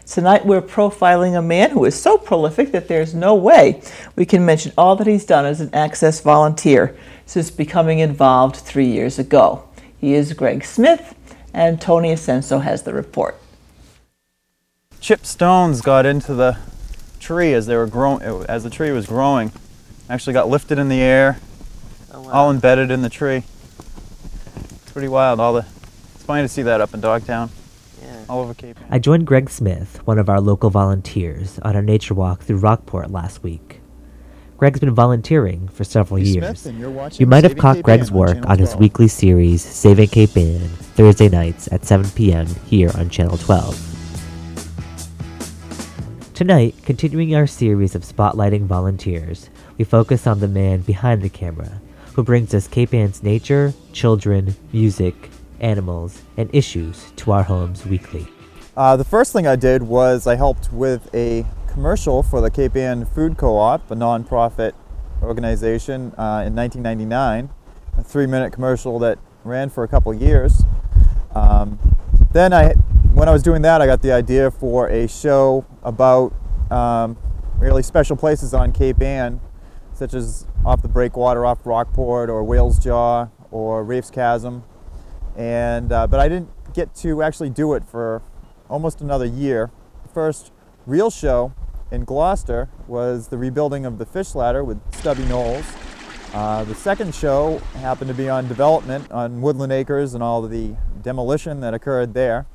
Tonight we're profiling a man who is so prolific that there's no way we can mention all that he's done as an Access volunteer since becoming involved 3 years ago. He is Gregg Smith, and Tony Asenso has the report. Chip stones got into the tree as the tree was growing. Actually got lifted in the air, all embedded in the tree. It's pretty wild. It's funny to see that up in Dogtown. All over Cape Ann. I joined Gregg Smith, one of our local volunteers, on a nature walk through Rockport last week. Gregg's been volunteering for several years. You might have caught Gregg's work on his weekly series, Saving Cape Ann, Thursday nights at 7 p.m. here on Channel 12. Tonight, continuing our series of spotlighting volunteers, we focus on the man behind the camera, who brings us Cape Ann's nature, children, music, animals, and issues to our homes weekly. The first thing I did was I helped with a commercial for the Cape Ann Food Co-op, a non-profit organization, in 1999. A 3-minute commercial that ran for a couple years. When I was doing that, I got the idea for a show about really special places on Cape Ann, such as off the breakwater off Rockport or Whale's Jaw or Rafe's Chasm. But I didn't get to actually do it for almost another year. The first real show in Gloucester was the rebuilding of the fish ladder with Stubby Knowles. The second show happened to be on development on Woodland Acres and all of the demolition that occurred there.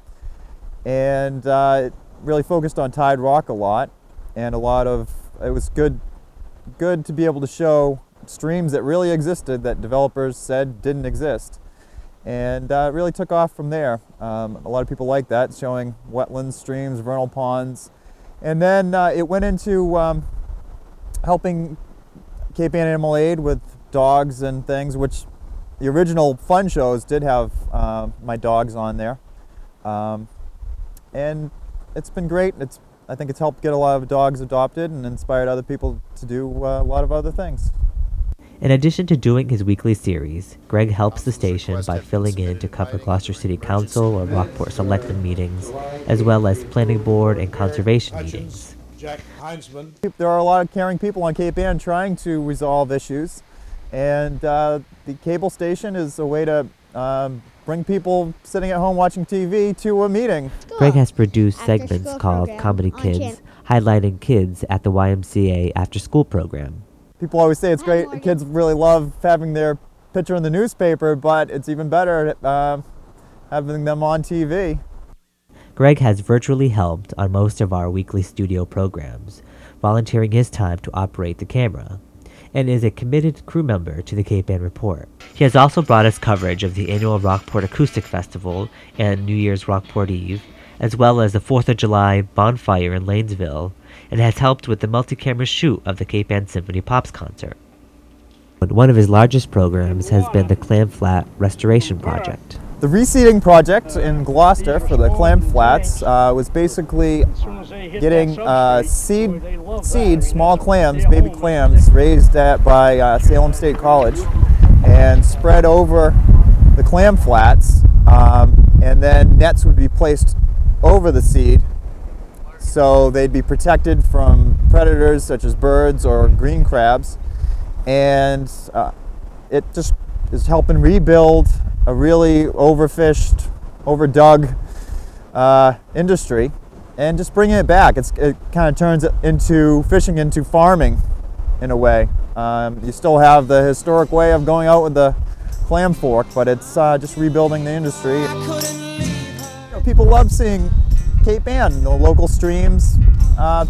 And it really focused on Tide Rock a lot, and it was good to be able to show streams that really existed that developers said didn't exist. And it really took off from there. A lot of people like that, showing wetlands, streams, vernal ponds. And then it went into helping Cape Ann Animal Aid with dogs and things, which the original fun shows did have my dogs on there. And it's been great. I think it's helped get a lot of dogs adopted and inspired other people to do a lot of other things. In addition to doing his weekly series, Gregg helps the station by filling in to cover Gloucester City Council or Rockport Selectmen meetings, as well as planning board and conservation meetings. There are a lot of caring people on Cape Ann trying to resolve issues, and the cable station is a way to bring people sitting at home watching TV to a meeting. Gregg has produced segments called Comedy Kids, highlighting kids at the YMCA after-school program. People always say it's great, kids really love having their picture in the newspaper, but it's even better having them on TV. Gregg has virtually helped on most of our weekly studio programs, volunteering his time to operate the camera, and is a committed crew member to the Cape Ann Report. He has also brought us coverage of the annual Rockport Acoustic Festival and New Year's Rockport Eve, as well as the 4th of July bonfire in Lanesville, and has helped with the multi-camera shoot of the Cape Ann Symphony Pops concert. One of his largest programs has been the Clam Flat Restoration Project. The reseeding project in Gloucester for the Clam Flats was basically getting seed, small clams, baby clams, raised by Salem State College and spread over the clam flats, and then nets would be placed over the seed so they'd be protected from predators such as birds or green crabs, and it just is helping rebuild a really overfished, overdug industry, and just bringing it back. It kind of turns it into fishing into farming in a way. You still have the historic way of going out with the clam fork, but it's just rebuilding the industry. People love seeing Cape Ann, the local streams,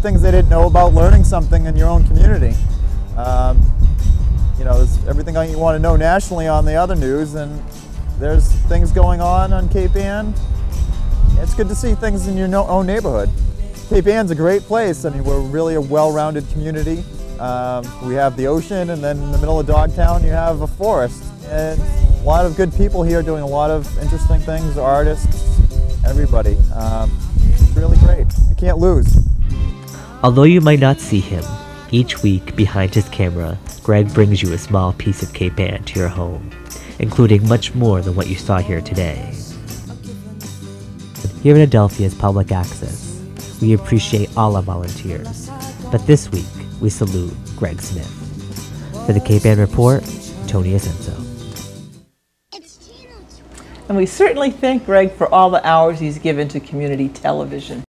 things they didn't know about, learning something in your own community. There's everything you want to know nationally on the other news, and there's things going on Cape Ann. It's good to see things in your own neighborhood. Cape Ann's a great place. I mean, we're really a well-rounded community. We have the ocean, and then in the middle of Dogtown you have a forest. And a lot of good people here doing a lot of interesting things, artists, everybody. It's really great. You can't lose. Although you might not see him, each week behind his camera, Gregg brings you a small piece of Cape Ann to your home, including much more than what you saw here today. Here in Adelphia's Public Access, We appreciate all our volunteers, but this week we salute Gregg Smith. For the Cape Ann Report, Tony Asenso. And we certainly thank Gregg for all the hours he's given to community television.